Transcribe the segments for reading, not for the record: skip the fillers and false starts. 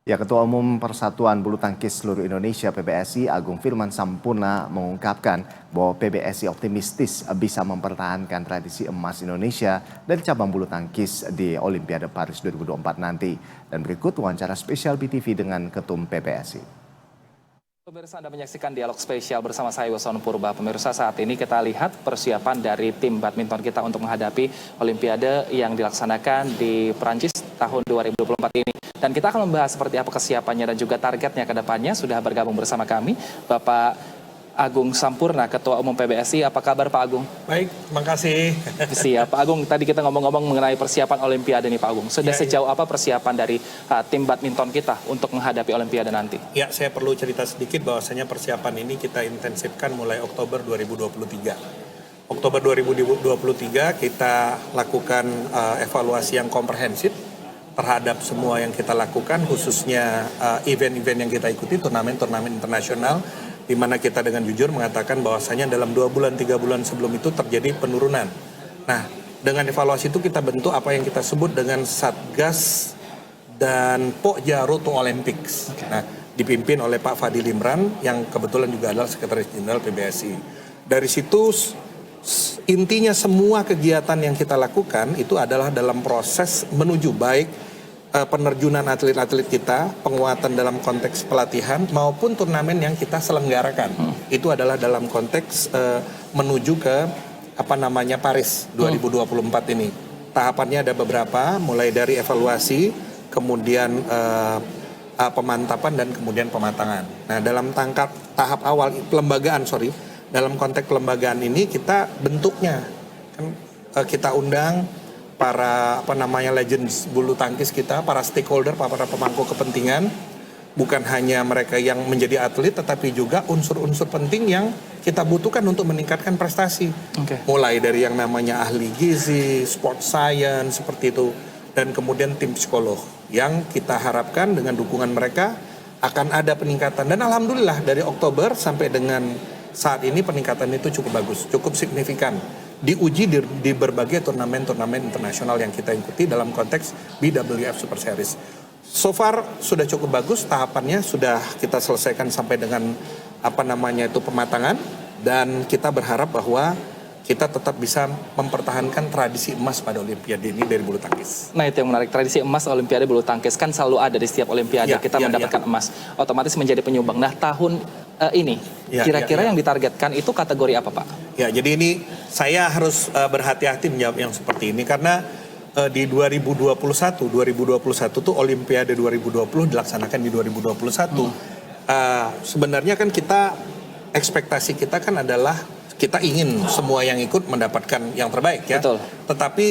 Ya, Ketua Umum Persatuan Bulu Tangkis Seluruh Indonesia (PBSI) Agung Firman Sampurna mengungkapkan bahwa PBSI optimistis bisa mempertahankan tradisi emas Indonesia dari cabang bulu tangkis di Olimpiade Paris 2024 nanti. Dan berikut wawancara spesial BTV dengan Ketum PBSI. Pemirsa, Anda menyaksikan dialog spesial bersama saya Wason Purba. Pemirsa, saat ini kita lihat persiapan dari tim badminton kita untuk menghadapi Olimpiade yang dilaksanakan di Perancis tahun 2024 ini. Dan kita akan membahas seperti apa kesiapannya dan juga targetnya ke depannya. Sudah bergabung bersama kami Bapak Agung Sampurna, Ketua Umum PBSI. Apa kabar Pak Agung? Baik, makasih. Siap, Pak Agung. Tadi kita ngomong-ngomong mengenai persiapan Olimpiade nih Pak Agung. Sudah sejauh apa persiapan dari tim badminton kita untuk menghadapi Olimpiade nanti? Ya, saya perlu cerita sedikit bahwasanya persiapan ini kita intensifkan mulai Oktober 2023. Oktober 2023 kita lakukan evaluasi yang komprehensif terhadap semua yang kita lakukan, khususnya event-event yang kita ikuti, turnamen-turnamen internasional, di mana kita dengan jujur mengatakan bahwasanya dalam 2 bulan, 3 bulan sebelum itu terjadi penurunan. Nah, dengan evaluasi itu kita bentuk apa yang kita sebut dengan Satgas dan Pokja Road to Olympics. Nah, dipimpin oleh Pak Fadil Imran yang kebetulan juga adalah Sekretaris Jenderal PBSI. Dari situ intinya semua kegiatan yang kita lakukan itu adalah dalam proses menuju baik penerjunan atlet-atlet kita, penguatan dalam konteks pelatihan maupun turnamen yang kita selenggarakan. Itu adalah dalam konteks menuju ke Paris 2024 ini. Tahapannya ada beberapa, mulai dari evaluasi, kemudian pemantapan dan kemudian pematangan. Nah, dalam tahap awal dalam konteks pelembagaan ini kita bentuknya kan kita undang para legends bulu tangkis kita, para stakeholder, para pemangku kepentingan, bukan hanya mereka yang menjadi atlet tetapi juga unsur-unsur penting yang kita butuhkan untuk meningkatkan prestasi. Mulai dari yang namanya ahli gizi, sport science seperti itu, dan kemudian tim psikolog yang kita harapkan dengan dukungan mereka akan ada peningkatan. Dan alhamdulillah dari Oktober sampai dengan saat ini peningkatan itu cukup bagus, cukup signifikan. Diuji di berbagai turnamen-turnamen internasional yang kita ikuti dalam konteks BWF Super Series. So far sudah cukup bagus, tahapannya sudah kita selesaikan sampai dengan pematangan, dan kita berharap bahwa kita tetap bisa mempertahankan tradisi emas pada Olimpiade ini dari bulu tangkis. Nah, itu yang menarik, tradisi emas Olimpiade bulu tangkis kan selalu ada di setiap Olimpiade, kita mendapatkan emas, otomatis menjadi penyumbang. Nah, tahun ini kira-kira yang ditargetkan itu kategori apa Pak? Ya, jadi ini saya harus berhati-hati menjawab yang seperti ini karena di 2021 tuh Olimpiade 2020 dilaksanakan di 2021. Sebenarnya kan ekspektasi kita kan adalah kita ingin semua yang ikut mendapatkan yang terbaik ya. Betul. Tetapi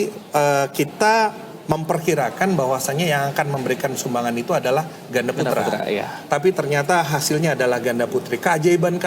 kita memperkirakan bahwasannya yang akan memberikan sumbangan itu adalah ganda putra. Iya. Tapi ternyata hasilnya adalah ganda putri. Keajaiban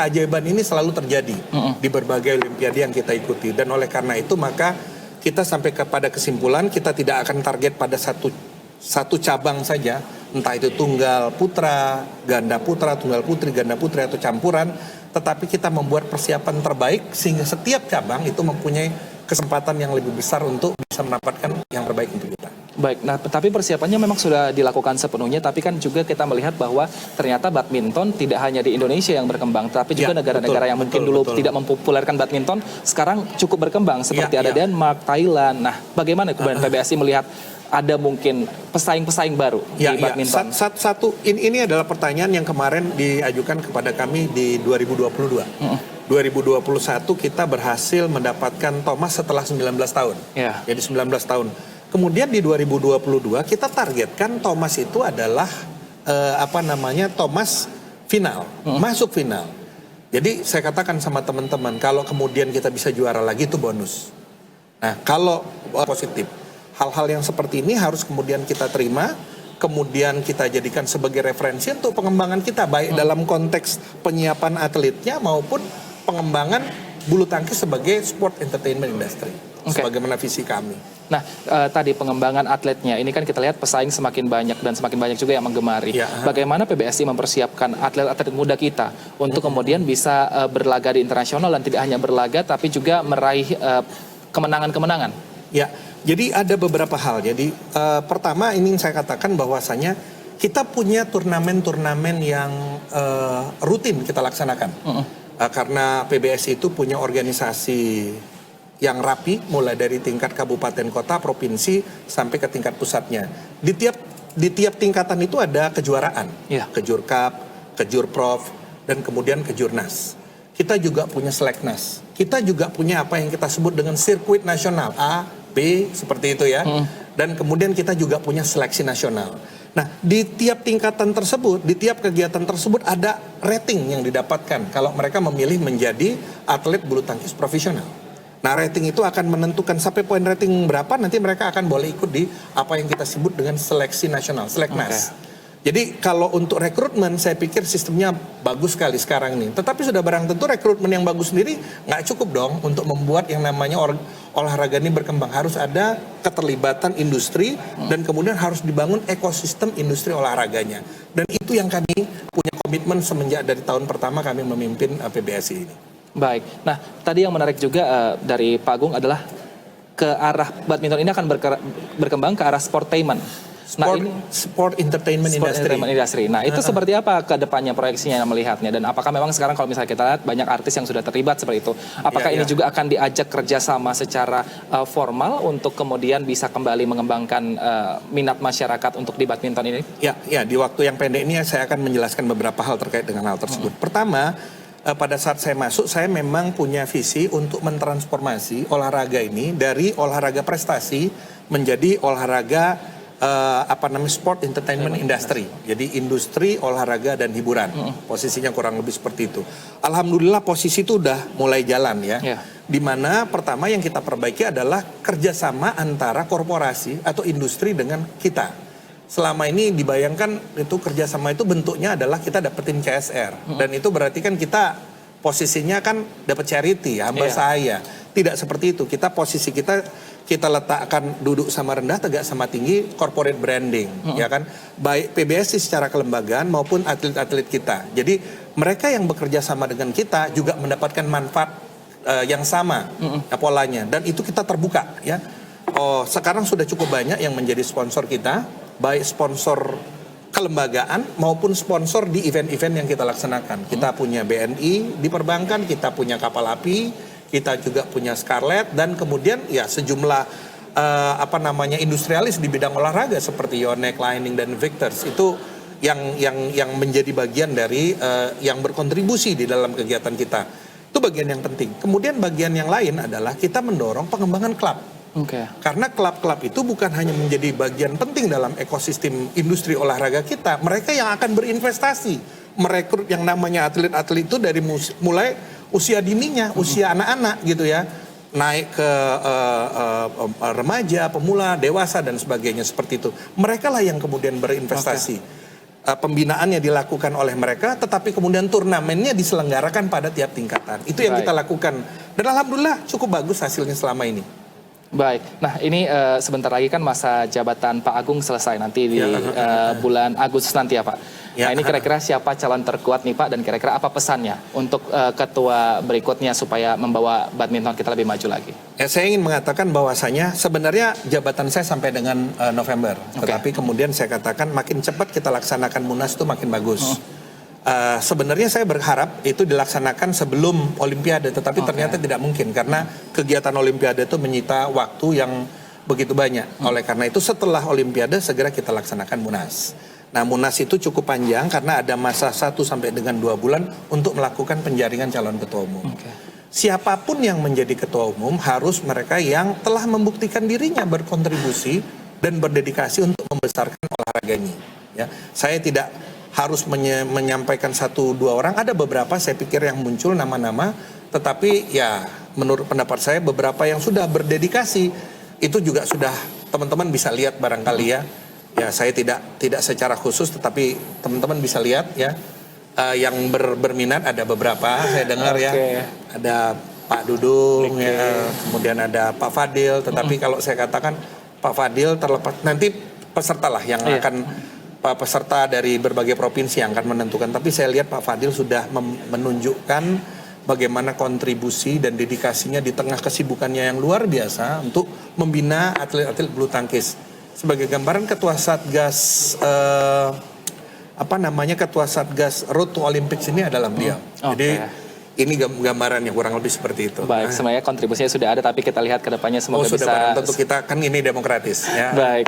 ini selalu terjadi di berbagai Olimpiade yang kita ikuti. Dan oleh karena itu maka kita sampai kepada kesimpulan kita tidak akan target pada satu cabang saja, entah itu tunggal putra, ganda putra, tunggal putri, ganda putri atau campuran, tetapi kita membuat persiapan terbaik sehingga setiap cabang itu mempunyai kesempatan yang lebih besar untuk bisa mendapatkan yang terbaik untuk kita. Baik, nah tapi persiapannya memang sudah dilakukan sepenuhnya, tapi kan juga kita melihat bahwa ternyata badminton tidak hanya di Indonesia yang berkembang, tapi juga negara-negara yang mungkin dulu tidak mempopulerkan badminton, sekarang cukup berkembang, seperti ada Denmark, Thailand. Nah, bagaimana kemudian PBSI melihat ada mungkin pesaing-pesaing baru di badminton? Ini adalah pertanyaan yang kemarin diajukan kepada kami di 2022. 2021 kita berhasil mendapatkan Thomas setelah 19 tahun. Jadi 19 tahun. Kemudian di 2022 kita targetkan Thomas itu adalah Thomas final, masuk final. Jadi saya katakan sama teman-teman, kalau kemudian kita bisa juara lagi itu bonus. Nah, kalau positif, hal-hal yang seperti ini harus kemudian kita terima, kemudian kita jadikan sebagai referensi untuk pengembangan kita, baik dalam konteks penyiapan atletnya maupun pengembangan bulu tangkis sebagai sport entertainment industry, sebagaimana visi kami. Nah, tadi pengembangan atletnya, ini kan kita lihat pesaing semakin banyak dan semakin banyak juga yang menggemari. Bagaimana PBSI mempersiapkan atlet-atlet muda kita untuk kemudian bisa berlaga di internasional dan tidak hanya berlaga tapi juga meraih kemenangan-kemenangan? Ya, jadi ada beberapa hal. Jadi pertama ini saya katakan bahwasanya kita punya turnamen-turnamen yang rutin kita laksanakan. Karena PBSI itu punya organisasi yang rapi, mulai dari tingkat kabupaten kota, provinsi, sampai ke tingkat pusatnya. Di tiap tingkatan itu ada kejuaraan, Kejurkap, Kejurprov, dan kemudian Kejurnas. Kita juga punya seleknas. Kita juga punya apa yang kita sebut dengan sirkuit nasional, A, B, seperti itu ya. Dan kemudian kita juga punya seleksi nasional. Nah, di tiap tingkatan tersebut, di tiap kegiatan tersebut ada rating yang didapatkan kalau mereka memilih menjadi atlet bulu tangkis profesional. Nah, rating itu akan menentukan sampai poin rating berapa, nanti mereka akan boleh ikut di apa yang kita sebut dengan seleksi nasional, seleknas. Jadi kalau untuk rekrutmen, saya pikir sistemnya bagus sekali sekarang ini. Tetapi sudah barang tentu rekrutmen yang bagus sendiri nggak cukup dong untuk membuat yang namanya olahraga ini berkembang. Harus ada keterlibatan industri dan kemudian harus dibangun ekosistem industri olahraganya. Dan itu yang kami punya komitmen semenjak dari tahun pertama kami memimpin PBSI ini. Baik, nah tadi yang menarik juga dari Pak Agung adalah ke arah badminton ini akan berkembang ke arah sportainment. Sport entertainment industry. Nah, itu seperti apa ke depannya proyeksinya yang melihatnya? Dan apakah memang sekarang kalau misalnya kita lihat banyak artis yang sudah terlibat seperti itu? Apakah ini juga akan diajak kerjasama secara formal untuk kemudian bisa kembali mengembangkan minat masyarakat untuk di badminton ini? Ya, di waktu yang pendek ini saya akan menjelaskan beberapa hal terkait dengan hal tersebut. Pertama, pada saat saya masuk, saya memang punya visi untuk mentransformasi olahraga ini dari olahraga prestasi menjadi olahraga sport entertainment industry. Jadi industri olahraga dan hiburan. Posisinya kurang lebih seperti itu. Alhamdulillah posisi itu udah mulai jalan ya. Dimana pertama yang kita perbaiki adalah kerjasama antara korporasi atau industri dengan kita. Selama ini dibayangkan itu kerjasama itu bentuknya adalah kita dapetin CSR. Dan itu berarti kan kita posisinya kan dapat charity, hamba saya. Tidak seperti itu. Posisi kita letakkan duduk sama rendah, tegak sama tinggi, corporate branding, ya kan? Baik PBSI secara kelembagaan maupun atlet-atlet kita. Jadi mereka yang bekerja sama dengan kita juga mendapatkan manfaat yang sama polanya. Dan itu kita terbuka, ya. Sekarang sudah cukup banyak yang menjadi sponsor kita, baik sponsor kelembagaan maupun sponsor di event-event yang kita laksanakan. Kita punya BNI di perbankan, kita punya kapal api, kita juga punya Scarlett, dan kemudian ya sejumlah industrialis di bidang olahraga seperti Yonex, Lining, dan Victors itu yang menjadi bagian dari yang berkontribusi di dalam kegiatan kita. Itu bagian yang penting. Kemudian bagian yang lain adalah kita mendorong pengembangan klub. Karena klub-klub itu bukan hanya menjadi bagian penting dalam ekosistem industri olahraga kita, mereka yang akan berinvestasi, merekrut yang namanya atlet-atlet itu dari mulai usia dininya, usia anak-anak gitu ya, naik ke remaja, pemula, dewasa dan sebagainya seperti itu. Mereka lah yang kemudian berinvestasi. Pembinaannya dilakukan oleh mereka, tetapi kemudian turnamennya diselenggarakan pada tiap tingkatan. Itu yang kita lakukan. Dan alhamdulillah cukup bagus hasilnya selama ini. Baik, nah ini sebentar lagi kan masa jabatan Pak Agung selesai nanti di bulan Agustus nanti ya Pak. Nah ini kira-kira siapa calon terkuat nih Pak, dan kira-kira apa pesannya untuk ketua berikutnya supaya membawa badminton kita lebih maju lagi? Ya, saya ingin mengatakan bahwasanya sebenarnya jabatan saya sampai dengan November. Tetapi kemudian saya katakan makin cepat kita laksanakan Munas itu makin bagus. Sebenarnya saya berharap itu dilaksanakan sebelum Olimpiade, tetapi ternyata tidak mungkin karena kegiatan Olimpiade itu menyita waktu yang begitu banyak. Oleh karena itu setelah Olimpiade segera kita laksanakan Munas. Nah, Munas itu cukup panjang karena ada masa 1 sampai dengan 2 bulan untuk melakukan penjaringan calon ketua umum. Siapapun yang menjadi ketua umum harus mereka yang telah membuktikan dirinya berkontribusi dan berdedikasi untuk membesarkan olahraga ini. Ya, saya tidak harus menyampaikan 1-2 orang, ada beberapa saya pikir yang muncul nama-nama, tetapi ya menurut pendapat saya beberapa yang sudah berdedikasi itu juga sudah teman-teman bisa lihat barangkali ya. Ya saya tidak secara khusus, tetapi teman-teman bisa lihat ya, yang berminat ada beberapa saya dengar ya, ada Pak Dudung ya, kemudian ada Pak Fadil, tetapi kalau saya katakan Pak Fadil terlepas nanti peserta lah yang akan peserta dari berbagai provinsi yang akan menentukan. Tapi saya lihat Pak Fadil sudah menunjukkan bagaimana kontribusi dan dedikasinya di tengah kesibukannya yang luar biasa untuk membina atlet-atlet bulu tangkis. sebagai gambaran ketua Satgas ketua Satgas Road to Olympics ini adalah beliau. Jadi ini gambarannya kurang lebih seperti itu. Baik, sebenarnya kontribusinya sudah ada, tapi kita lihat ke depannya semoga sudah bisa. Tentu kita kan ini demokratis. Ya. Baik.